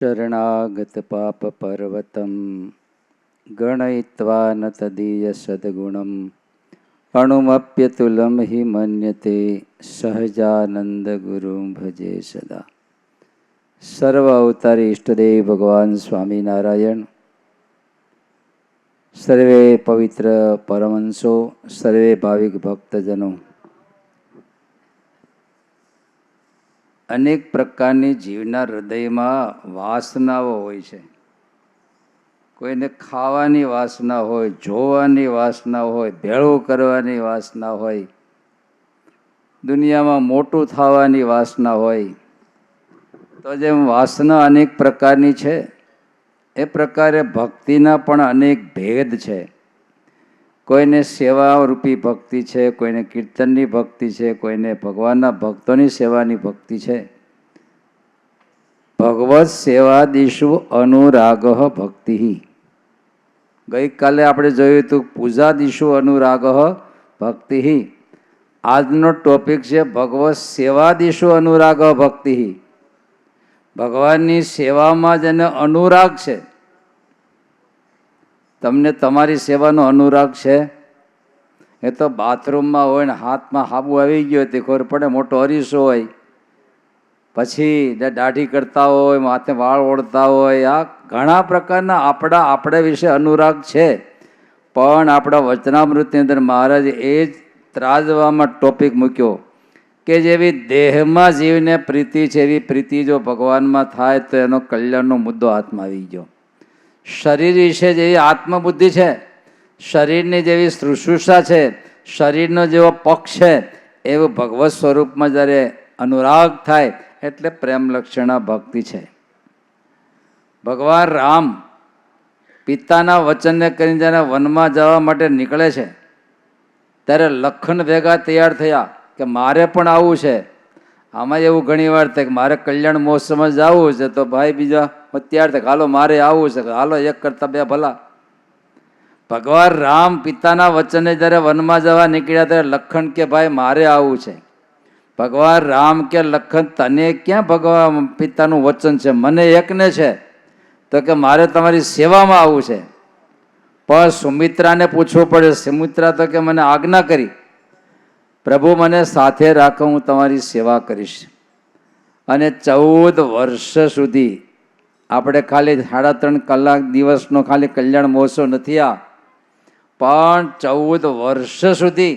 शरणागत पाप पर्वतम गणयित्वा न तदीय सद्गुणम अणुमप्यतुलम हि मन्यते सहजानंद गुरु भजे सदा। सर्व अवतारी इष्टदेव भगवान स्वामीनारायण, सर्वे पवित्र परमहंसो, सर्वे भाविक भक्तजनों, अनेक प्रकारनी जीवना हृदयમાં વાસનાઓ હોય છે। કોઈને ખાવાની વાસના હોય, જોવાની વાસના હોય, ભેળું કરવાની વાસના હોય, દુનિયામાં મોટું થવાની વાસના હોય। તો જેમ વાસના અનેક પ્રકારની છે, એ પ્રકારે ભક્તિના પણ અનેક ભેદ છે। કોઈને સેવારૂપી ભક્તિ છે, કોઈને કીર્તનની ભક્તિ છે, કોઈને ભગવાનના ભક્તોની સેવાની ભક્તિ છે। ભગવત સેવાદિષુ અનુરાગ ભક્તિ। ગઈકાલે આપણે જોયું હતું પૂજાદિષુ અનુરાગ ભક્તિ। આજનો ટોપિક છે ભગવત સેવાદિષુ અનુરાગ ભક્તિ। ભગવાનની સેવામાં જેને અનુરાગ છે, તમને તમારી સેવાનો અનુરાગ છે? એ તો બાથરૂમમાં હોય ને હાથમાં હાબુ આવી ગયો તે ખબર પડે, મોટો અરીસો હોય, પછી દાઢી કરતા હોય, માથે વાળ ઓળતા હોય, આ ઘણા પ્રકારના આપણા વિશે અનુરાગ છે। પણ આપણા વચનામૃતની અંદર મહારાજે એ જ ત્રાજવામાં ટોપિક મૂક્યો કે જેવી દેહમાં જીવને પ્રીતિ છે, એવી પ્રીતિ જો ભગવાનમાં થાય તો એનો કલ્યાણનો મુદ્દો હાથમાં આવી ગયો। શરીર વિશે જેવી આત્મબુદ્ધિ છે, શરીરની જેવી શુશ્રૂષા છે, શરીરનો જેવો પક્ષ છે, એવું ભગવત સ્વરૂપમાં જ્યારે અનુરાગ થાય એટલે પ્રેમ લક્ષણા ભક્તિ છે। ભગવાન રામ પિતાના વચનને કરીને જ્યારે વનમાં જવા માટે નીકળે છે, ત્યારે લખન ભેગા તૈયાર થયા કે મારે પણ આવવું છે। આમાં એવું ઘણી વાર થાય કે મારે કલ્યાણ મહોત્સવમાં જવું છે, તો ભાઈ બીજા તૈયાર થાય, હાલો મારે આવવું છે, હાલો એક કરતાં બે ભલા। ભગવાન રામ પિતાના વચને જ્યારે વનમાં જવા નીકળ્યા ત્યારે લખન કે ભાઈ મારે આવવું છે। ભગવાન રામ કે લખન તને ક્યાં ભગવાન પિતાનું વચન છે, મને એકને છે, તો કે મારે તમારી સેવામાં આવવું છે। પણ સુમિત્રાને પૂછવું પડે। સુમિત્રા તો કે મને આજ્ઞા કરી, પ્રભુ મને સાથે રાખો, હું તમારી સેવા કરીશ। અને 14 વર્ષ સુધી આપણે ખાલી 3.5 કલાક દિવસનો ખાલી કલ્યાણ મહોત્સવ નથી આ, પણ 14 વર્ષ સુધી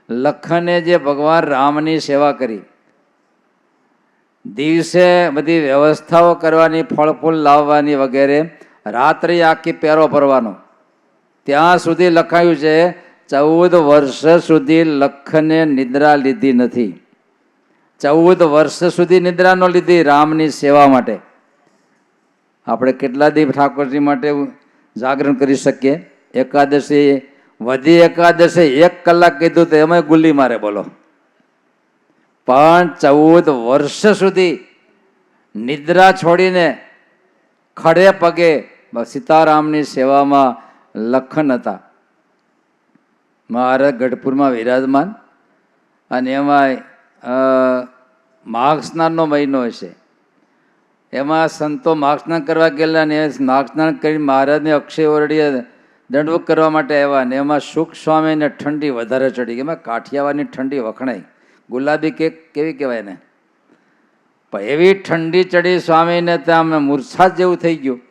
લખને જે ભગવાન રામની સેવા કરી, દિવસે બધી વ્યવસ્થાઓ કરવાની, ફળ ફૂલ લાવવાની વગેરે, રાત્રિ આખી પહેરો ભરવાનો, ત્યાં સુધી લખાયું છે 14 વર્ષ સુધી લખને નિદ્રા લીધી નથી। 14 વર્ષ સુધી નિદ્રા ન લીધી રામની સેવા માટે। આપણે કેટલા દિવસ ઠાકોરજી માટે જાગરણ કરી શકીએ? એકાદશી વધી એકાદશી 1 કલાક કીધું તો એમાં ગુલ્લી મારે, બોલો। પણ 14 વર્ષ સુધી નિદ્રા છોડીને ખડે પગે સીતારામની સેવામાં લખન હતા। મહારાજ ગઢપુરમાં વિરાજમાન, અને એમાં માઘ સ્નાનનો મહિનો હશે, એમાં સંતો માઘ સ્નાન કરવા ગયેલા ને માઘ સ્નાન કરી મહારાજને અક્ષય ઓરડીએ દંડવત કરવા માટે આવ્યા, ને એમાં સુખ સ્વામીને ઠંડી વધારે ચડી ગઈ। એમાં કાઠિયાવાડની ઠંડી વખણાઈ, ગુલાબી કેક કેવી કહેવાય ને, પણ એવી ઠંડી ચડી સ્વામીને, ત્યાં મૂર્છા જેવું થઈ ગયું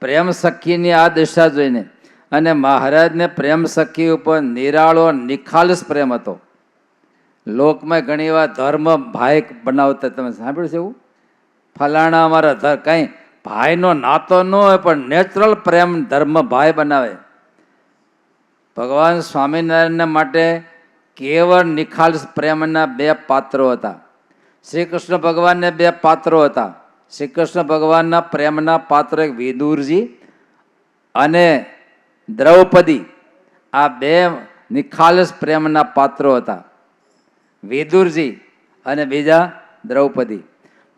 પ્રેમ સખીની આ દશા જોઈને। અને મહારાજને પ્રેમ સખી ઉપર નિરાળો નિખાલસ પ્રેમ હતો। લોકમાં ઘણી વાર ધર્મ ભાઈ બનાવતા, તમે સાંભળ્યું છે એવું? ફલાણા અમારા કંઈ ભાઈનો નાતો ન હોય, પણ નેચરલ પ્રેમ ધર્મ ભાઈ બનાવે। ભગવાન સ્વામિનારાયણના માટે કેવળ નિખાલસ પ્રેમના 2 પાત્રો હતા। શ્રી કૃષ્ણ ભગવાનને 2 પાત્રો હતા। શ્રી કૃષ્ણ ભગવાનના પ્રેમના પાત્ર એક વિદુરજી અને દ્રૌપદી, આ 2 નિખાલસ પ્રેમના પાત્રો હતા, વિદુરજી અને બીજા દ્રૌપદી।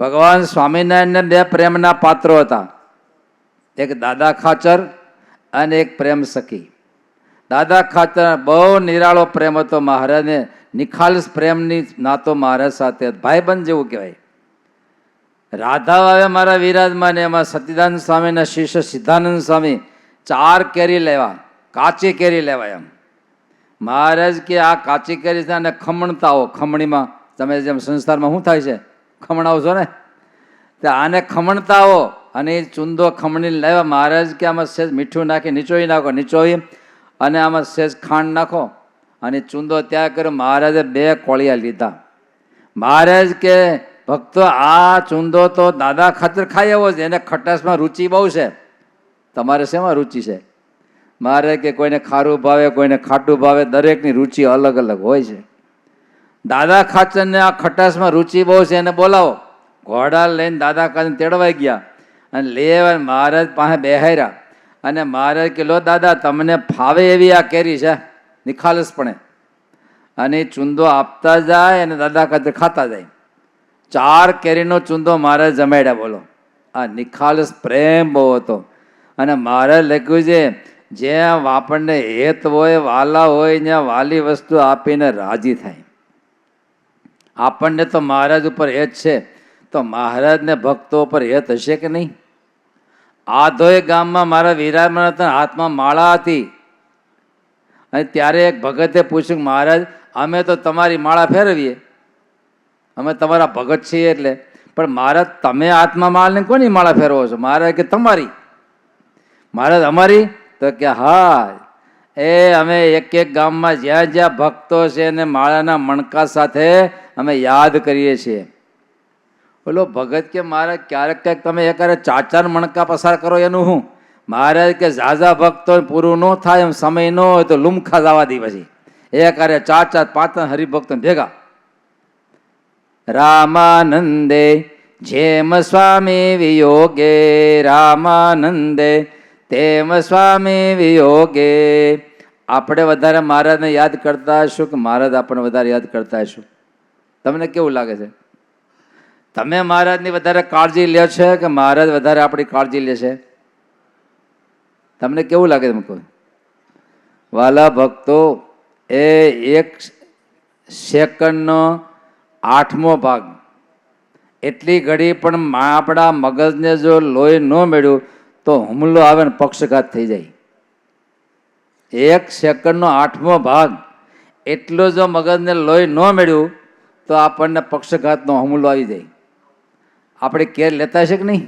ભગવાન સ્વામિનારાયણને 2 પ્રેમના પાત્રો હતા, એક દાદા ખાચર અને એક પ્રેમ સખી। દાદા ખાચર બહુ નિરાળો પ્રેમ હતો મહારાજને, નિખાલસ પ્રેમની નાતો મહારાજ સાથે, ભાઈબંધ જેવું કહેવાય। રાધા આવે મારા વિરાજમાન, એમાં સતીદાનંદ સ્વામીના શિષ્ય સિદ્ધાનંદ સ્વામી 4 કેરી લેવા, કાચી કેરી લેવા. એમ મહારાજ કે આ કાચી કેરી છે અને ખમણતા હો. ખમણીમાં તમે જેમ સંસારમાં શું થાય છે, ખમણાવો છો ને, તો આને ખમણતા હો. અને એ ચૂંદો ખમણી લેવા. મહારાજ કે આમાં સહેજ મીઠું નાખી નીચોવી નાખો, નીચોવી અને આમાં સહેજ ખાંડ નાખો અને ચૂંદો ત્યાં કર્યો. મહારાજે 2 કોળિયા લીધા. મહારાજ કે ભક્તો આ ચૂંદો તો દાદા ખાતર ખાઈ આવો છે, એને ખટાશમાં રુચિ બહુ છે, તમારે શેમાં રુચિ છે? મહારાજ કે કોઈને ખારું ભાવે, કોઈને ખાટું ભાવે, દરેકની રુચિ અલગ અલગ હોય છે. દાદા ખાચરને આ ખટાશમાં રુચિ બહુ છે, એને બોલાવો. ઘોડા લઈને દાદા ખાચર તેડવાઈ ગયા અને લેવા મહારાજ પાસે બેહાર્યા. અને મહારાજ કે લો દાદા, તમને ફાવે એવી આ કેરી છે, નિખાલસપણે. અને ચૂંદો આપતા જાય અને દાદા ખાતર ખાતા જાય. 4 કેરીનો ચૂંદો મહારાજ જમાડ્યા. બોલો, આ નિખાલસ પ્રેમ બહુ હતો. અને મહારાજ લખ્યું છે, જ્યાં આપણને હેત હોય, વાલા હોય, ત્યાં વાલી વસ્તુ આપીને રાજી થાય. આપણને તો મહારાજ ઉપર હેત છે, તો મહારાજને ભક્તો ઉપર હેત હશે કે નહીં? આધોઈ ગામમાં મારા વિરાજમાન હતા, હાથમાં માળા હતી. અને ત્યારે એક ભગતે પૂછ્યું, મહારાજ અમે તો તમારી માળા ફેરવીએ, અમે તમારા ભગત છીએ એટલે, પણ મહારાજ તમે હાથમાં માળાને કોની માળા ફેરવો છો? મહારાજ કે તમારી. મહારાજ અમારી? તો કે હા, એ અમે એક એક ગામમાં જ્યાં જ્યાં ભક્તો છે એને માળાના મણકા સાથે અમે યાદ કરીએ છીએ. બોલો ભગત કે મહારાજ ક્યારેક ક્યાંક તમે એકારે 4 મણકા પસાર કરો એનું શું? મહારાજ કે ઝાઝા ભક્તો પૂરું ન થાય એમ સમય ન હોય તો લુમખા જવા દી. પછી એકારે 4 5 હરિભક્તો ભેગા. રામાનંદે જેમ સ્વામી વિયોગે, રામાનંદે તેમ સ્વામી વિયોગે. આપણે વધારે મહારાજને યાદ કરતા હશું કે મહારાજ આપણને વધારે યાદ કરતા હશું? તમને કેવું લાગે છે? તમે મહારાજની વધારે કાળજી લે છે કે મહારાજ વધારે આપણી કાળજી લે છે? તમને કેવું લાગે? તમે કહો. વાલા ભક્તો, એ 1 સેકન્ડનો 8મો ભાગ એટલી ઘડી પણ આપણા મગજને જો લોહી ન મળ્યું તો હુમલો આવે ને પક્ષઘાત થઈ જાય. 1 સેકન્ડનો 8મો ભાગ એટલો જો મગજને લોહી ન મળ્યું તો આપણને પક્ષઘાતનો હુમલો આવી જાય. આપણે કેર લેતા છે કે નહીં?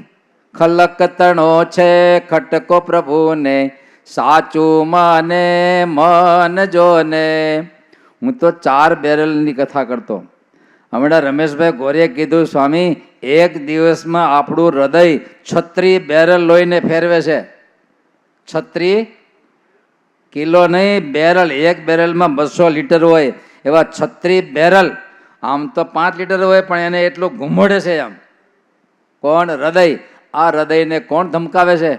ખલક તણો છે ખટકો પ્રભુને, સાચું માને મન જોને. હું તો 4 બેરલની કથા કરતો. હમણાં રમેશભાઈ ગોરે કીધું, સ્વામી 1 દિવસમાં આપણું હૃદય 36 બેરલ લોહીને ફેરવે છે. 36 કિલો નહીં, બેરલ. 1 બેરલમાં 200 લીટર હોય, એવા 36 બેરલ. આમ તો 5 લીટર હોય પણ એને એટલું ઘુમડે છે. આમ કોણ? હૃદય. આ હૃદયને કોણ ધમકાવે છે?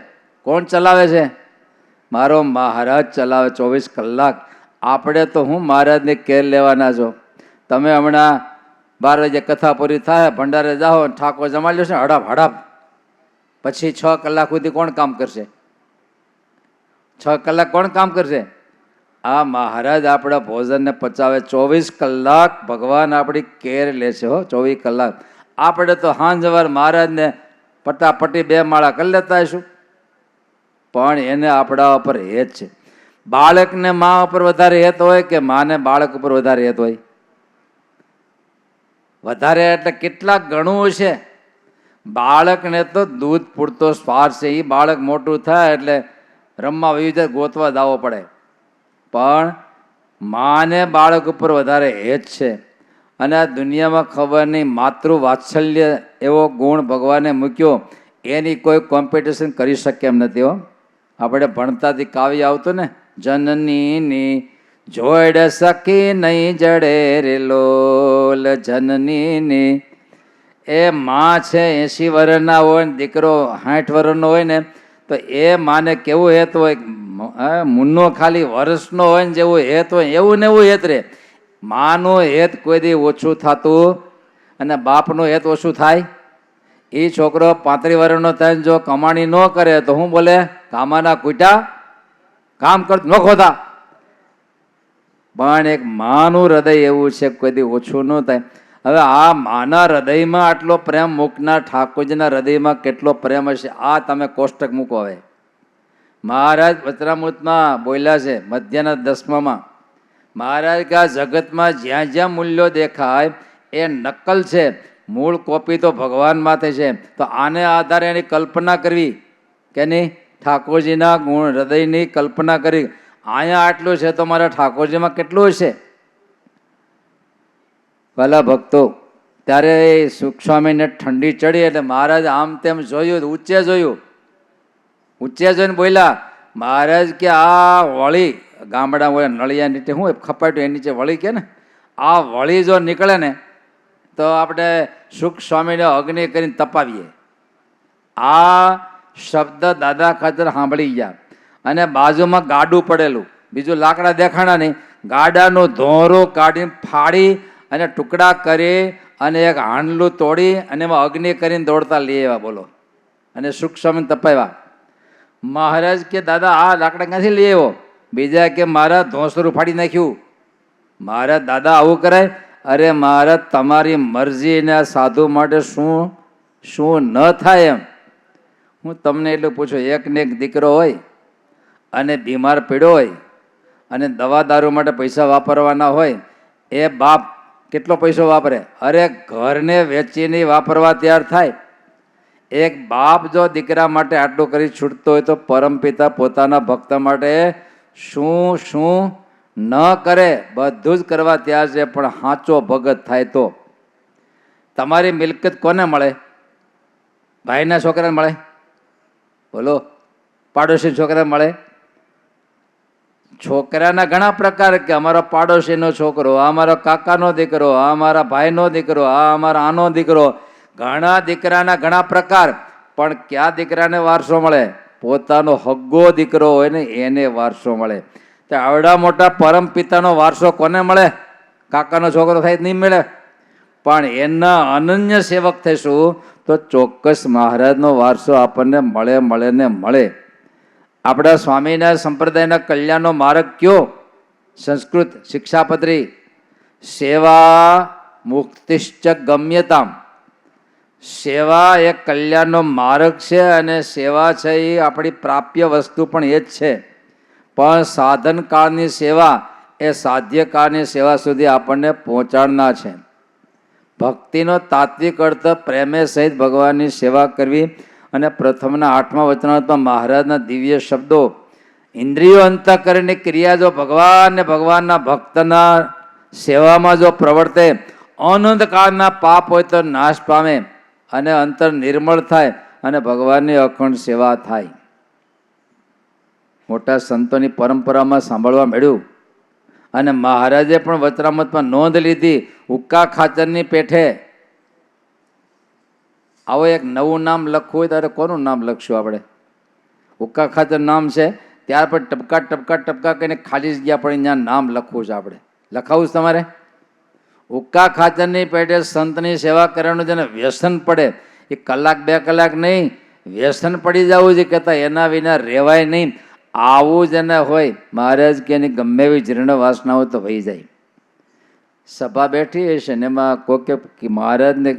કોણ ચલાવે છે? મારો મહારાજ ચલાવે 24 કલાક. આપણે તો હું મહારાજને કેર લેવાના છો. તમે હમણાં 12 વાગે કથા પૂરી થાય, ભંડારે જાઓ, ઠાકોર જમાડ્યો છે હડાપ હડાપ, પછી 6 કલાક સુધી કોણ કામ કરશે? 6 કલાક કોણ કામ કરશે? આ મહારાજ આપણા ભોજનને પચાવે. 24 કલાક ભગવાન આપણી કેર લે છે. 24 કલાક. આપણે તો સાંજ સવાર મહારાજને પટાપટી 2 માળા કરી લેતા હશું, પણ એને આપણા ઉપર હેત છે. બાળકને મા ઉપર વધારે હેત હોય કે માને બાળક ઉપર વધારે હેત હોય? વધારે એટલે કેટલાક ગણું છે. બાળકને તો દૂધ પૂરતો સ્વાર્થ છે. એ બાળક મોટું થાય એટલે રમવા વિવિધ ગોતવા દાવો પડે, પણ માને બાળક ઉપર વધારે હેત છે. અને આ દુનિયામાં ખબર નહીં, માતૃ વાત્સલ્ય એવો ગુણ ભગવાને મૂક્યો, એની કોઈ કોમ્પિટિશન કરી શકે એમ નથી. આપણે ભણતાથી કાવ્ય આવતું ને, જનનીની જોડ સખી નહીં જડે રે લોલ. જનનીની એ માં છે 80 વર્ષના હોય ને દીકરો 60 વર્ષનો હોય ને, તો એ માને કેવું હેત હોય? મુન્નો ખાલી વર્ષનો હોય ને જેવું હેત હોય એવું ને એવું હેત રે. માનું હેત કોઈ દી ઓછું થતું અને બાપનું હેત ઓછું થાય? એ છોકરો 35 વર્ષનો થાય જો કમાણી ન કરે તો હું બોલે? કામાના કૂટા કામ કરતો ન ખોતા. પણ એક માનું હૃદય એવું છે કોઈ દી ઓછું ન થાય. હવે આ માના હૃદયમાં આટલો પ્રેમ મૂકનાર ઠાકોરજીના હૃદયમાં કેટલો પ્રેમ હશે, આ તમે કોષ્ટક મૂકો. હવે મહારાજ વચનામૃતમાં બોલ્યા છે મધ્યના 10માં, મહારાજ કે આ જગતમાં જ્યાં જ્યાં મૂલ્યો દેખાય એ નકલ છે, મૂળ કોપી તો ભગવાન માથે છે. તો આને આધારે એની કલ્પના કરવી કે નહીં, ઠાકોરજીના ગુણ હૃદયની કલ્પના કરી. અહીંયા આટલું છે તો મારા ઠાકોરજીમાં કેટલું હશે. ભલા ભક્તો, ત્યારે સુખસ્વામીને ઠંડી ચડી એટલે મહારાજ આમ તેમ જોયું, ઊંચે જોયું, ઊંચે જોઈને બોલ્યા, મહારાજ કે આ વળી ગામડામાં નળિયા નીચે શું ખપાટ્યું એ નીચે વળી કે ને, આ વળી જો નીકળે ને તો આપણે સુખ સ્વામીને અગ્નિ કરીને તપાવીએ. આ શબ્દ દાદા ખાતર સાંભળી ગયા અને બાજુમાં ગાડું પડેલું, બીજું લાકડા દેખાણા નહીં, ગાડાનો ધોરો કાઢીને ફાડી અને ટુકડા કરી અને એક હાંડલું તોડી અને એમાં અગ્નિ કરીને દોડતા લઈ આવ્યા. બોલો. અને સુખ સ્વામીને તપાવ્યા. મહારાજ કે દાદા આ લાકડા ક્યાંથી લઈ આવ્યો? બીજા કે મારા ધોંસરું ફાડી નાખ્યું. મહારાજ દાદા આવું કરાય? અરે મહારાજ તમારી મરજીને સાધુ માટે શું શું ન થાય એમ. હું તમને એટલું પૂછું, એક ને એક દીકરો હોય અને બીમાર પીડ્યો હોય અને દવા દારૂ માટે પૈસા વાપરવાના હોય, એ બાપ કેટલો પૈસો વાપરે? અરે ઘરને વેચીને વાપરવા તૈયાર થાય. એક બાપ જો દીકરા માટે આટલું કરી છૂટતો હોય તો પરમપિતા પોતાના ભક્ત માટે શું શું ન કરે, બધું જ કરવા તૈયાર છે. પણ સાચો ભગત થાય તો. તમારી મિલકત કોને મળે? ભાઈના છોકરાને મળે? બોલો. પાડોશી છોકરાને મળે? છોકરાના ઘણા પ્રકાર, કે અમારો પાડોશીનો છોકરો, આ અમારો કાકાનો દીકરો, આ અમારા ભાઈનો દીકરો, આ અમારા આનો દીકરો. ઘણા દીકરાના ઘણા પ્રકાર. પણ કયા દીકરાને વારસો મળે? પોતાનો હગ્ગો દીકરો હોય ને એને વારસો મળે. તો આવડા મોટા પરમ પિતાનો વારસો કોને મળે? કાકાનો છોકરો થાય નહીં મળે. પણ એના અનન્ય સેવક થઈશું તો ચોક્કસ મહારાજનો વારસો આપણને મળે ને મળે. આપણા સ્વામિનારાયણ સંપ્રદાયના કલ્યાણનો માર્ગ કયો? સંસ્કૃત શિક્ષાપત્રી, સેવા મુક્તિશ્ચ ગમ્યતામ. સેવા એ કલ્યાણનો માર્ગ છે અને સેવા છે એ આપણી પ્રાપ્ય વસ્તુ પણ એ જ છે. પણ સાધન કાળની સેવા એ સાધ્ય કાળની સેવા સુધી આપણને પહોંચાડનાર છે. ભક્તિનો તાત્વિક અર્થ પ્રેમે સહિત ભગવાનની સેવા કરવી. અને પ્રથમના 8મા વચનામૃતમાં મહારાજના દિવ્ય શબ્દો, ઇન્દ્રિયો અંતઃકરણની ક્રિયા જો ભગવાન ને ભગવાનના ભક્તના સેવામાં જો પ્રવર્તે, અનંત કાળના પાપ હોય તો નાશ પામે અને અંતર નિર્મળ થાય અને ભગવાનની અખંડ સેવા થાય. મોટા સંતોની પરંપરામાં સાંભળવા મળ્યું અને મહારાજે પણ વચનામૃતમાં નોંધ લીધી. હુક્કા ખાચરની પેઠે આવો એક નવું નામ લખવું હોય ત્યારે કોનું નામ લખશું આપણે? હુક્કા ખાચર નામ છે, ત્યાર પર ટપકા ટપકા ટપકા કરીને ખાલી જગ્યા પડી ત્યાં નામ લખવું છે. આપણે લખાવું છે તમારે? હુક્કા ખાચરની પેટે સંતની સેવા કરવાનું જેને વ્યસન પડે, એ કલાક 2 કલાક નહીં, વ્યસન પડી જવું છે. કહેતા એના વિના રહેવાય નહીં. આવું જેને હોય, મહારાજ કે એની ગમે એવી જીર્ણ વાસના હોય તો વહી જાય. સભા બેઠી હશે ને એમાં કોકે મહારાજને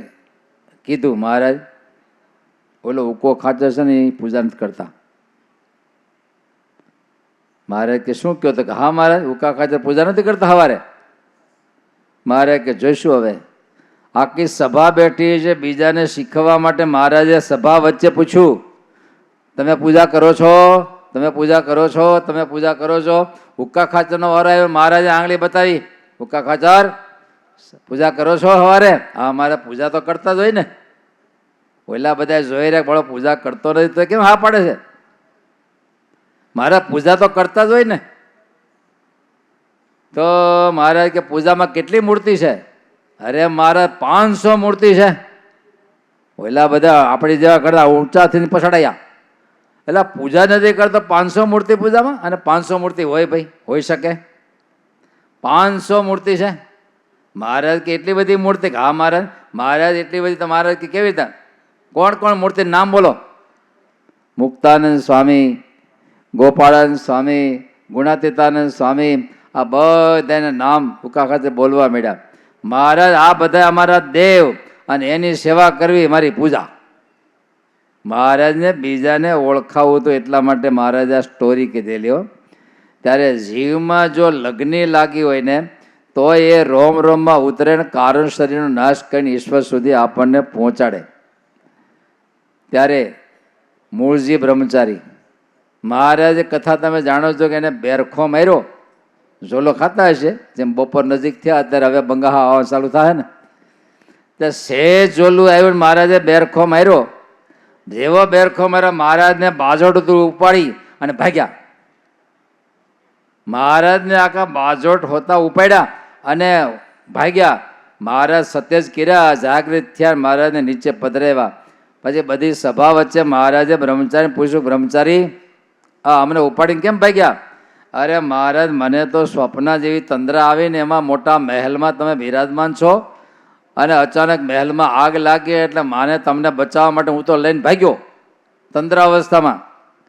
કીધું, મહારાજ ઓલો હુક્કો ખાચર છે ને એ પૂજા નથી કરતા. મહારાજ કે શું કહો? તો કે હા મહારાજ, હુક્કા ખાચર પૂજા નથી કરતા સવારે. મહારાજ કે જોઈશું. હવે આખી સભા બેઠી છે, બીજાને શીખવવા માટે મહારાજે સભા વચ્ચે પૂછ્યું, તમે પૂજા કરો છો? તમે પૂજા કરો છો? તમે પૂજા કરો છો? હુક્કા ખાચરનો વારો આવ્યો. મહારાજે આંગળી બતાવી, હુક્કા ખાચર પૂજા કરો છો સવારે? હા મારે પૂજા તો કરતા જ હોય ને. ઓલા બધા જોઈ રહ્યા બળો પૂજા કરતો નથી તો કેમ હા પાડે છે? મારે પૂજા તો કરતા જ હોય ને. તો મહારાજ કે પૂજામાં કેટલી મૂર્તિ છે? અરે મારે 500 મૂર્તિ છે. ઓલા બધા આપણી જેવા કરતા ઊંચાથી પછડાયા. એટલે પૂજા નથી કરતો 500 મૂર્તિ પૂજામાં? અને 500 મૂર્તિ હોય ભાઈ, હોઈ શકે? 500 મૂર્તિ છે. મહારાજ કે એટલી બધી મૂર્તિ? હા મહારાજ. મહારાજ એટલી બધી તો મહારાજ કે કેવી રીતે? કોણ કોણ મૂર્તિ નામ બોલો? મુક્તાનંદ સ્વામી, ગોપાળાનંદ સ્વામી, ગુણાતીતાનંદ સ્વામી, આ બધાને નામ હુક્કા ખાચર બોલવા માંડ્યા. મહારાજ આ બધા અમારા દેવ અને એની સેવા કરવી મારી પૂજા. મહારાજને બીજાને ઓળખાવું હતું એટલા માટે મહારાજે આ સ્ટોરી કીધેલી હો. ત્યારે જીવમાં જો લગ્ની લાગી હોય ને તો એ રોમ રોમમાં ઉતરે ને કારણ શરીરનો નાશ કરીને ઈશ્વર સુધી આપણને પહોંચાડે. ત્યારે મૂળજી બ્રહ્મચારી મહારાજે કથા તમે જાણો છો કે એને બેરખો માર્યો. ઝોલો ખાતા હશે જેમ બપોર નજીક થયા અત્યારે હવે બંગાહા આવવા ચાલુ થાય ને તે સેજ ઝોલું આવ્યું મહારાજે બેરખો માર્યો. જેવો બેરખો માર્યો મહારાજને બાજોટ ઉપાડી અને ભાગ્યા. મહારાજને આખા બાજોટ હોતા ઉપાડ્યા અને ભાગ્યા. મહારાજ સત્યજ કર્યા, જાગૃત થયા, મહારાજને નીચે પધરાવ્યા. પછી બધી સભા વચ્ચે મહારાજે બ્રહ્મચારી પૂછ્યું, બ્રહ્મચારી આ અમને ઉપાડીને કેમ ભાગ્યા? અરે મહારાજ મને તો સ્વપ્ન જેવી તંદ્રા આવીને એમાં મોટા મહેલમાં તમે બિરાજમાન છો અને અચાનક મહેલમાં આગ લાગી એટલે માને તમને બચાવવા માટે હું તો લઈને ભાગ્યો તંદ્રા અવસ્થામાં.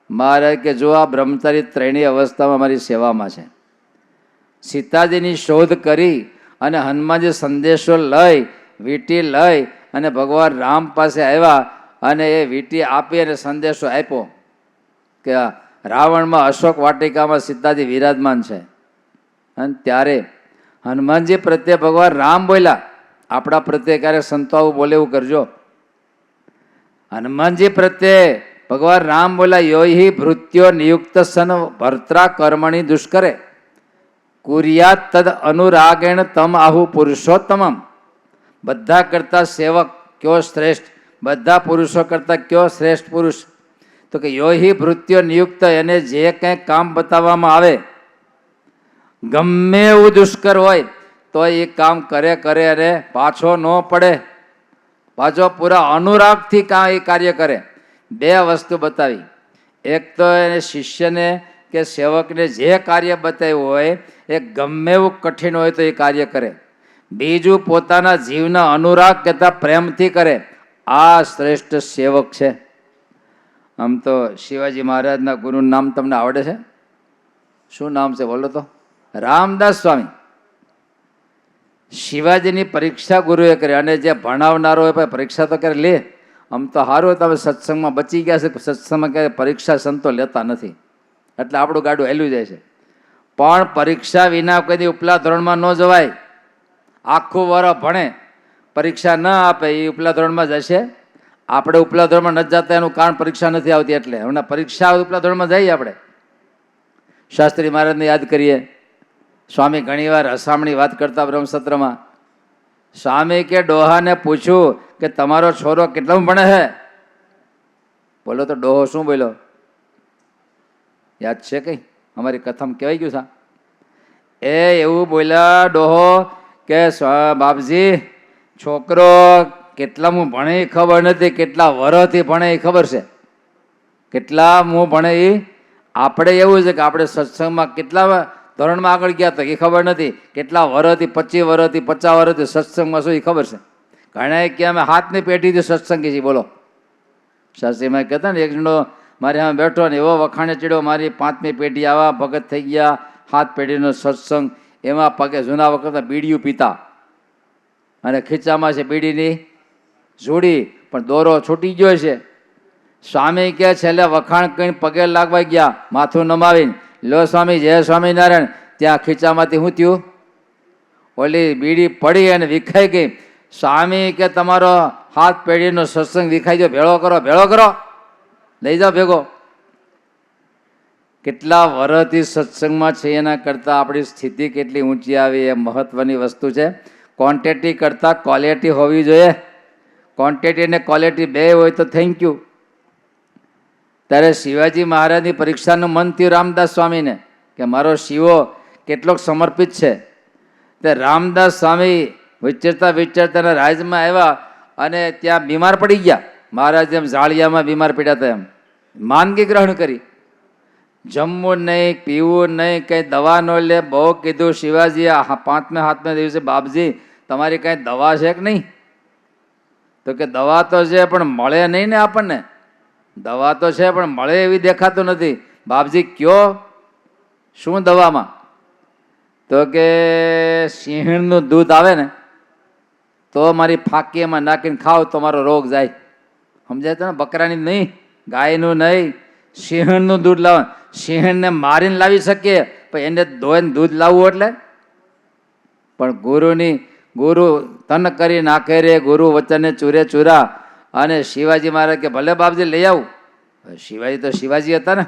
મહારાજ કે જો આ બ્રહ્મચારી ત્રણેય અવસ્થામાં મારી સેવામાં છે. સીતાજીની શોધ કરી અને હનુમાનજી સંદેશો લઈ વીંટી લઈ અને ભગવાન રામ પાસે આવ્યા અને એ વીંટી આપી અને સંદેશો આપ્યો કે રાવણમાં અશોક વાટિકામાં સીતાજી વિરાજમાન છે. અને ત્યારે હનુમાનજી પ્રત્યે ભગવાન રામ બોલ્યા. આપણા પ્રત્યે ક્યારેક સંતો આવું બોલે એવું કરજો. હનુમાનજી પ્રત્યે ભગવાન રામ બોલ્યા, યોહી ભૃત્યો નિયુક્ત સન ભર્ત્રા કર્મણી દુષ્કરે કુર્યાત તદ અનુરાગેણ તમ આહુ પુરુષોત્તમમ. બધા કરતા સેવક કયો શ્રેષ્ઠ? બધા પુરુષો કરતા કયો શ્રેષ્ઠ પુરુષ? તો કે યોહી ભૃત્યો નિયુક્ત, એને જે કંઈ કામ બતાવવામાં આવે ગમે એવું દુષ્કર હોય તો એ કામ કરે અને પાછો ન પડે, પાછો પૂરા અનુરાગથી એ કાર્ય કરે. બે વસ્તુ બતાવી. એક તો એને શિષ્યને કે સેવકને જે કાર્ય બતાવ્યું હોય એ ગમે એવું કઠિન હોય તો એ કાર્ય કરે. બીજું પોતાના જીવના અનુરાગ કરતા પ્રેમથી કરે. આ શ્રેષ્ઠ સેવક છે. આમ તો શિવાજી મહારાજના ગુરુનું નામ તમને આવડે છે? શું નામ છે બોલો તો? રામદાસ સ્વામી. શિવાજીની પરીક્ષા ગુરુએ કરી અને જે ભણાવનારો હોય પરીક્ષા તો કરે લે. આમ તો સારું તમે સત્સંગમાં બચી ગયા છે. સત્સંગમાં ક્યારેય પરીક્ષા સંતો લેતા નથી એટલે આપણું ગાડું હેલું જાય છે. પણ પરીક્ષા વિના કોઈ ઉપલા ધોરણમાં ન જવાય. આખું વર્ષ ભણે પરીક્ષા ન આપે એ ઉપલા ધોરણમાં જશે. આપણે ઉપલા ધોરણમાં નથી જતા એનું કારણ પરીક્ષા નથી આવતી એટલે હમણાં પરીક્ષા ઉપલા ધોરણમાં જઈએ. આપણે શાસ્ત્રી મહારાજને યાદ કરીએ. સ્વામી ઘણીવાર હસામણી વાત કરતા બ્રહ્મસત્રમાં. સ્વામી કે ડોહાને પૂછ્યું કે તમારો છોરો કેટલામાં ભણે છે? બોલો તો ડોહો શું બોલ્યો? યાદ છે કઈ? અમારી કથામાં કહેવાય ગયું છે. એવું બોલ્યા ડોહો કે બાપજી છોકરો કેટલામાં ભણે એ ખબર નથી, કેટલા વર્ષથી ભણે એ ખબર છે. કેટલા હું ભણે એ આપણે એવું છે કે આપણે સત્સંગમાં કેટલા ધોરણમાં આગળ ગયા હતા એ ખબર નથી. કેટલા વર્ષથી 25 વર્ષથી 50 વર્ષથી સત્સંગમાં શું એ ખબર છે. ઘણા કે અમે 7મી પેઢીથી સત્સંગી છીએ. બોલો શાસ્ત્રીમાં કહેતા ને એક જણો મારે સામે બેઠો ને એવો વખાણે ચડ્યો મારી 5મી પેઢી આવા ભગત થઈ ગયા, 7 પેઢીનો સત્સંગ. એમાં પગે જૂના વખતમાં બીડીયું પીતા અને ખીચામાં છે બીડીની જોડી પણ દોરો છૂટી ગયો છે. સ્વામી કે છેલ્લે વખાણ કઈ પગે લાગવા ગયા, માથું નમાવીને લો સ્વામી જય સ્વામિનારાયણ. ત્યાં ખીચામાંથી શું થયું? ઓલી બીડી પડી અને વિખાઈ ગઈ. સ્વામી કે તમારો 7 પેઢીનો સત્સંગ વિખાઈ ગયો, ભેળો કરો ભેળો કરો, લઈ જાઓ ભેગો. કેટલા વર્ષથી સત્સંગમાં છે એના કરતાં આપણી સ્થિતિ કેટલી ઊંચી આવી એ મહત્વની વસ્તુ છે. ક્વોન્ટિટી કરતાં ક્વોલિટી હોવી જોઈએ. ક્વોન્ટિટી અને ક્વોલિટી બે હોય તો થેન્ક યુ. ત્યારે શિવાજી મહારાજની પરીક્ષાનું મન થયું રામદાસ સ્વામીને કે મારો શિવો કેટલોક સમર્પિત છે. તે રામદાસ સ્વામી વિચરતા રાજમાં આવ્યા અને ત્યાં બીમાર પડી ગયા. મહારાજ એમ ઝાળિયામાં બીમાર પડ્યા હતા એમ માંદગી ગ્રહણ કરી. જમવું નહીં, પીવું નહીં, કંઈ દવા ન લે. બહુ કીધું શિવાજી આ 5મે દિવસે બાપજી તમારી કાંઈ દવા છે કે નહીં? તો કે દવા તો છે પણ મળે નહીં ને આપણને. દવા તો છે પણ મળે એવી દેખાતું નથી. બાપજી કયો શું દવામાં? તો કે સિંહણનું દૂધ આવે ને તો મારી ફાંકી એમાં નાખીને ખાવ તો મારો રોગ જાય. સમજાય તો ને? બકરાની નહીં, ગાયનું નહીં, સિંહણનું દૂધ લાવવાનું. સિંહણને મારીને લાવી શકીએ, પણ એને ધોઈને દૂધ લાવવું એટલે. પણ ગુરુ તન કરી નાખે રે, ગુરુ વચને ચૂરે ચૂરા. અને શિવાજી મહારાજ કે ભલે બાપજી લઈ આવું. શિવાજી તો શિવાજી હતા ને,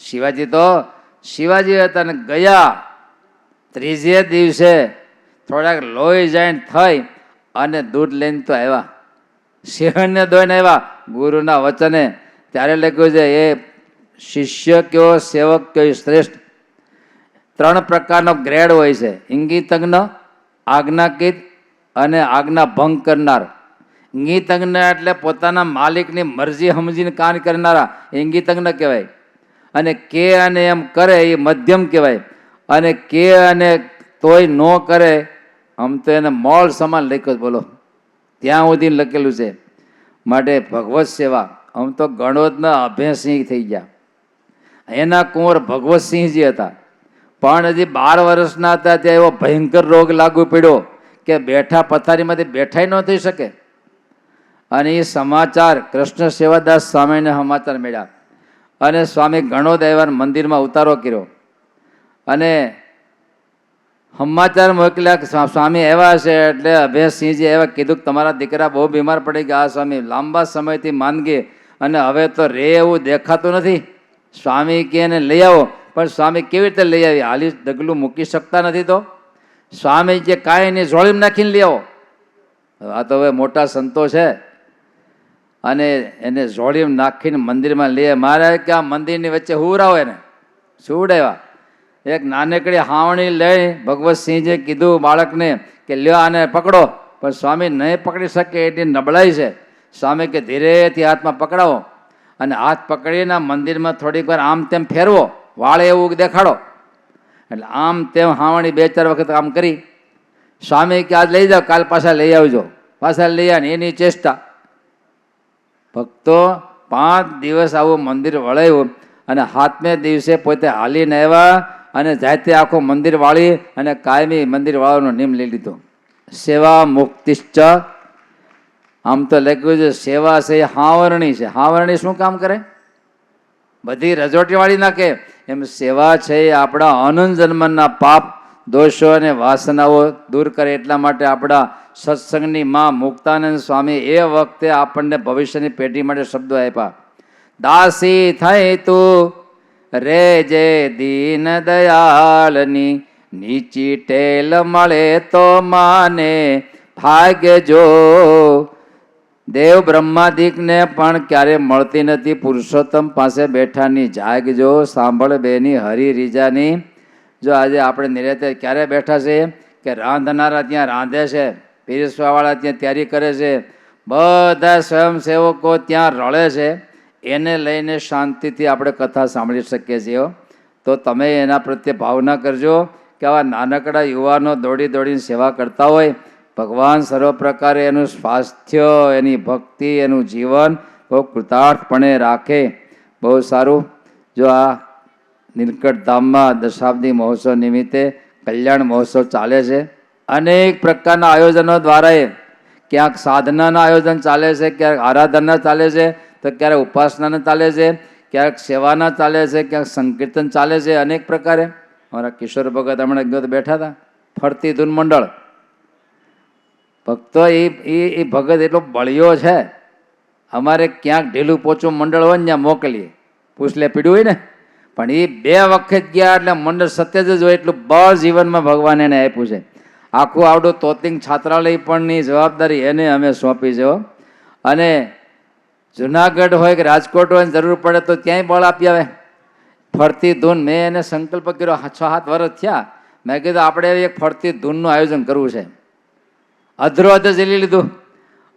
શિવાજી હતા ને ગયા ત્રીજે દિવસે થોડાક લોહી જાણ થઈ અને દૂધ લઈને તો આવ્યા, સિંહણને દોઈને આવ્યા ગુરુના વચને. ત્યારે લખ્યું છે એ શિષ્ય કયો સેવક કયો શ્રેષ્ઠ. 3 પ્રકારનો ગ્રેડ હોય છે: ઇંગિતજ્ઞ, આજ્ઞાકિત અને આજ્ઞા ભંગ કરનાર. ઇંગિતજ્ઞ એટલે પોતાના માલિકની મરજી સમજીને કામ કરનારા ઇંગિતજ્ઞ કહેવાય. અને કે અને એમ કરે એ મધ્યમ કહેવાય. અને કે અને તોય ન કરે આમ તો એને મોલ સમાન લખ્યો. બોલો, ત્યાં સુધી લખેલું છે. માટે ભગવત સેવા આમ તો ગણોદના અભયસિંહ થઈ ગયા. એના કુંવર ભગવતસિંહજી હતા, પણ હજી 12 વર્ષના હતા ત્યાં એવો ભયંકર રોગ લાગુ પડ્યો કે બેઠા પથારીમાંથી બેઠાય ન થઈ શકે. અને એ સમાચાર કૃષ્ણ સેવાદાસ સ્વામીને સમાચાર મળ્યા. અને સ્વામી ગણોદ આવ્યા, મંદિરમાં ઉતારો કર્યો અને સમાચાર મોકલ્યા. સ્વામી આવ્યા છે એટલે અભયસિંહજી આવ્યા, કીધું કે તમારા દીકરા બહુ બીમાર પડી ગયા. સ્વામી લાંબા સમયથી માંદગી અને હવે તો રે એવું દેખાતું નથી. સ્વામી કે એને લઈ આવો. પણ સ્વામી કેવી રીતે લઈ આવી? હાલી ડગલું મૂકી શકતા નથી. તો સ્વામી જે કાંઈ નહીં, જોડીમાં નાખીને લઈ આવો. આ તો હવે મોટા સંતો છે અને એને જોડીમાં નાખીને મંદિરમાં લઈ. મારે કે આ મંદિરની વચ્ચે હુવરાવો એને સુવડાવ્યા. એક નાનકડી હાવણી લઈ ભગવતસિંહજીએ કીધું બાળકને કે લ્યો આને પકડો. પણ સ્વામી નહીં પકડી શકે એટલી નબળાઈ છે. સ્વામી કે ધીરેથી હાથમાં પકડાવો અને હાથ પકડીને મંદિરમાં થોડીક વાર આમ તેમ ફેરવો, વાળે એવું દેખાડો. એટલે આમ તેમ હાવણી 2-4 વખત આમ કરી. સ્વામી કે આજ લઈ જાઓ, કાલ પાછા લઈ આવજો. પાછા લઈ આવે એની ચેષ્ટા. ભક્તો 5 દિવસ આવું મંદિર વળાયું અને 7મે દિવસે પોતે હાલીને આવ્યા અને જાતે આખું મંદિર વાળી અને કાયમી મંદિર વાળવાનો નિયમ લઈ લીધો. સેવા મુક્તિશ્ચ. આમ તો લખ્યું છે સેવા છે એ હાવરણી છે. હાવરણી શું કામ કરે? બધી રજોટી વાળી નાખે. એમ સેવા છે એ આપણા અનંત જન્મના પાપ દોષો અને વાસનાઓ દૂર કરે. એટલા માટે આપણા સત્સંગની માં મુક્તાનંદ સ્વામી એ વખતે આપણને ભવિષ્યની પેઢી માટે શબ્દો આપ્યા. દાસી થઈ તું રે જે દીન દયાળની, નીચી ટેલ મળે તો માને ભાગ્ય જો. દેવ બ્રહ્માદિકને પણ ક્યારે મળતી નથી. પુરુષોત્તમ પાસે બેઠાની જાગજો, સાંભળ બેની હરી રીજાની. જો આજે આપણે નિરાતે ક્યારે બેઠા છે કે રાંધનારા ત્યાં રાંધે છે, પીરસવાવાળા ત્યાં તૈયારી કરે છે, બધા સ્વયંસેવકો ત્યાં રળે છે. એને લઈને શાંતિથી આપણે કથા સાંભળી શકીએ છીએ. તો તમે એના પ્રત્યે ભાવના કરજો કે આવા નાનકડા યુવાનો દોડી દોડીને સેવા કરતા હોય. ભગવાન સર્વ પ્રકારે એનું સ્વાસ્થ્ય, એની ભક્તિ, એનું જીવન બહુ કૃતાર્થપણે રાખે. બહુ સારું. જો આ નીલકંઠ ધામમાં દશાબ્દી મહોત્સવ નિમિત્તે કલ્યાણ મહોત્સવ ચાલે છે. અનેક પ્રકારના આયોજનો દ્વારા ક્યાંક સાધનાના આયોજન ચાલે છે, ક્યાંક આરાધના ચાલે છે, તો ક્યારેક ઉપાસનાના ચાલે છે, ક્યાંક સેવાના ચાલે છે, ક્યાંક સંકીર્તન ચાલે છે. અનેક પ્રકારે અમારા કિશોર ભગત હમણાં બેઠા હતા, ફરતી ધૂન મંડળ. ભક્તો એ ભગત એટલો બળિયો છે. અમારે ક્યાંક ઢીલું પોચું મંડળ હોય ને ત્યાં મોકલીએ, પૂછલે પીડ્યું હોય ને. પણ એ 2 વખત ગયા એટલે મંડળ સત્ય જ હોય. એટલું બળ જીવનમાં ભગવાન એને આપ્યું છે. આખું આવડું તોતિંગ છાત્રાલય પણની જવાબદારી એને અમે સોંપી છે. અને જુનાગઢ હોય કે રાજકોટ હોય ને જરૂર પડે તો ત્યાંય બળ આપી આવે. ફરતી ધૂન મેં એને સંકલ્પ કર્યો 6-7 વર્ષ થયા. મેં કીધું આપણે એક ફરતી ધૂનનું આયોજન કરવું છે. અધરો અધ ઝીલી લીધું.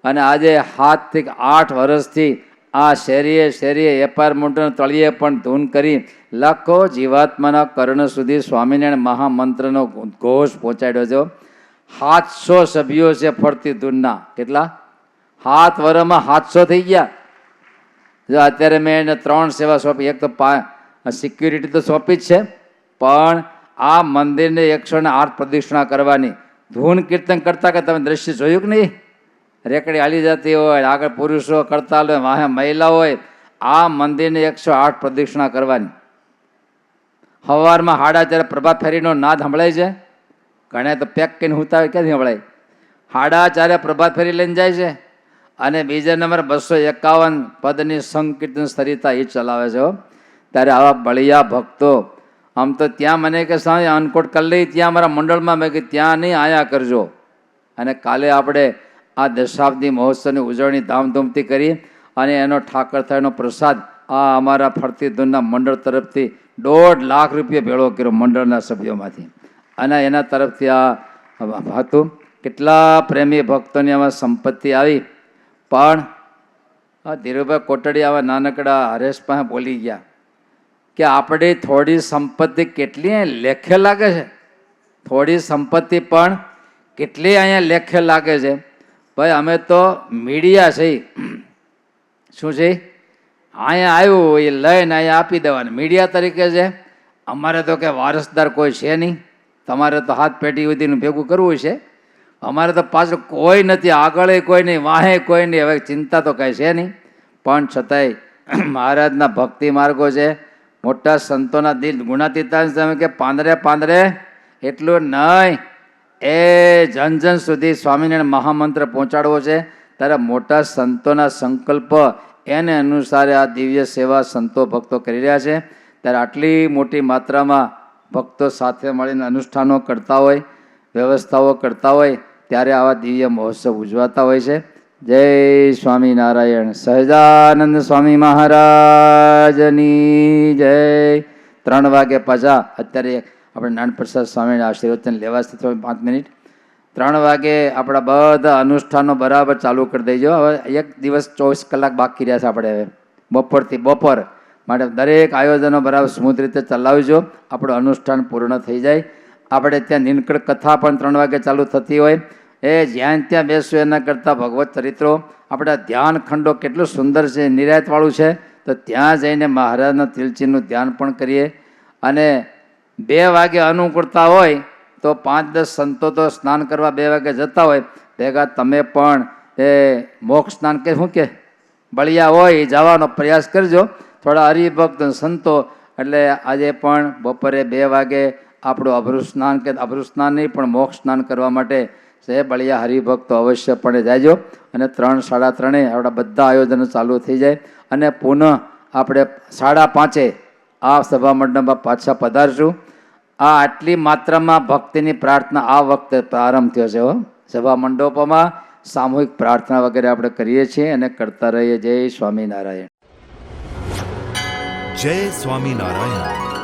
અને આજે 7 થી 8 વર્ષથી આ શેરીએ એપાર્ટમેન્ટના તળિયે પણ ધૂન કરી લાખો જીવાત્માના કર્ણ સુધી સ્વામિનારાયણ મહામંત્રનો ઘોષ પહોંચાડ્યો છે. 700 સભ્યો છે ફરતી ધૂનના. કેટલા? 7 વર્ષમાં 700 થઈ ગયા. જો અત્યારે મેં એને 3 સેવા સોંપી. એક તો સિક્યુરિટી તો સોંપી જ છે, પણ આ મંદિરને 108 પ્રદક્ષિણા કરવાની. ધૂન કીર્તન કરતા કે તમે દ્રશ્ય જોયું કે નહીં? રેકડી હાલી જતી હોય, આગળ પુરુષો કરતા હોય, વાહે મહિલા હોય. આ મંદિરની 108 પ્રદક્ષિણા કરવાની. સવારમાં 4:30 પ્રભાત ફેરીનો નાદ સંભળાય છે. ઘણા તો પેક કરીને હુતા હોય, ક્યાંથી સંભળાય? 4:30 પ્રભાત ફેરી લઈને જાય છે. અને બીજા નંબર 251 પદની સંકીર્તન સરિતા એ ચલાવે છે. ત્યારે આવા બળિયા ભક્તો આમ તો ત્યાં મને કે સાંજે અનકોટ કરી લઈ, ત્યાં અમારા મંડળમાં મેં કે ત્યાં નહીં, આયા કરજો. અને કાલે આપણે આ દશાબ્દી મહોત્સવની ઉજવણી ધામધૂમથી કરી અને એનો ઠાકર થાયનો પ્રસાદ આ અમારા ફરતી ધૂનના મંડળ તરફથી 1.5 લાખ રૂપિયા ભેળો કર્યો મંડળના સભ્યોમાંથી. અને એના તરફથી આ હતું. કેટલા પ્રેમી ભક્તોની આમાં સંપત્તિ આવી. પણ આ ધીરુભાઈ કોટડી આવા નાનકડા હરેશ પાસે બોલી ગયા કે આપણે થોડી સંપત્તિ કેટલી લેખે લાગે છે, થોડી સંપત્તિ પણ કેટલી અહીંયા લેખે લાગે છે. ભાઈ અમે તો મીડિયા છે. શું છે? અહીંયા આવ્યું એ લઈને અહીંયા આપી દેવાનું મીડિયા તરીકે છે. અમારે તો કે વારસદાર કોઈ છે નહીં. તમારે તો હાથ પેઢી સુધીનું ભેગું કરવું છે. અમારે તો પાછળ કોઈ નથી, આગળ કોઈ નહીં, વાહે કોઈ નહીં. હવે ચિંતા તો કાંઈ છે નહીં. પણ છતાંય મહારાજના ભક્તિ માર્ગો છે. મોટા સંતોના દિલ ગુણાતીતાંશ તમે કે પાંદરે એટલું નહીં, એ જન જન સુધી સ્વામિનારાયણ મહામંત્ર પહોંચાડવો છે. ત્યારે મોટા સંતોના સંકલ્પ એને અનુસારે આ દિવ્ય સેવા સંતો ભક્તો કરી રહ્યા છે. ત્યારે આટલી મોટી માત્રામાં ભક્તો સાથે મળીને અનુષ્ઠાનો કરતા હોય, વ્યવસ્થાઓ કરતા હોય, ત્યારે આવા દિવ્ય મહોત્સવ ઉજવાતા હોય છે. જય સ્વામિનારાયણ. સહજાનંદ સ્વામી મહારાજની જય. 3 વાગે પાછા અત્યારે આપણે નાનપ્રસાદ સ્વામીના આશીર્વચન લેવા છે. 5 મિનિટ 3 વાગે આપણા બધા અનુષ્ઠાનો બરાબર ચાલુ કરી દેજો. હવે એક દિવસ 24 કલાક બાકી રહ્યા છે આપણે. હવે બપોરથી બપોર માટે દરેક આયોજનો બરાબર સ્મૂથ રીતે ચલાવજો. આપણું અનુષ્ઠાન પૂર્ણ થઈ જાય. આપણે ત્યાં નીલકંઠ કથા પણ 3 વાગે ચાલુ થતી હોય. એ જ્યાં ત્યાં બેસવું એના કરતાં ભગવત ચરિત્રો આપણા ધ્યાન ખંડો કેટલું સુંદર છે, નિરાયતવાળું છે. તો ત્યાં જઈને મહારાજના તિલચીનું ધ્યાન પણ કરીએ. અને 2 વાગે અનુકૂળતા હોય તો 5-10 સંતો તો સ્નાન કરવા 2 વાગે જતા હોય. ભેગા તમે પણ એ મોક્ષ સ્નાન કે શું કે બળિયા હોય એ જવાનો પ્રયાસ કરજો. થોડા હરિભક્ત સંતો એટલે આજે પણ બપોરે 2 વાગે આપણું અભૃત સ્નાન કે અભૃત સ્નાન નહીં પણ મોક્ષ સ્નાન કરવા માટે છે બળિયા હરિભક્તો અવશ્યપણે જાયજો. અને 3-3:30 આપણા બધા આયોજનો ચાલુ થઈ જાય. અને પુનઃ આપણે 5:30 આ સભા મંડપમાં પાછા પધારશું. આ આટલી માત્રામાં ભક્તિની પ્રાર્થના આ વખતે પ્રારંભ થયો છે. સભા મંડપોમાં સામૂહિક પ્રાર્થના વગેરે આપણે કરીએ છીએ અને કરતા રહીએ. જય સ્વામિનારાયણ. જય સ્વામિનારાયણ.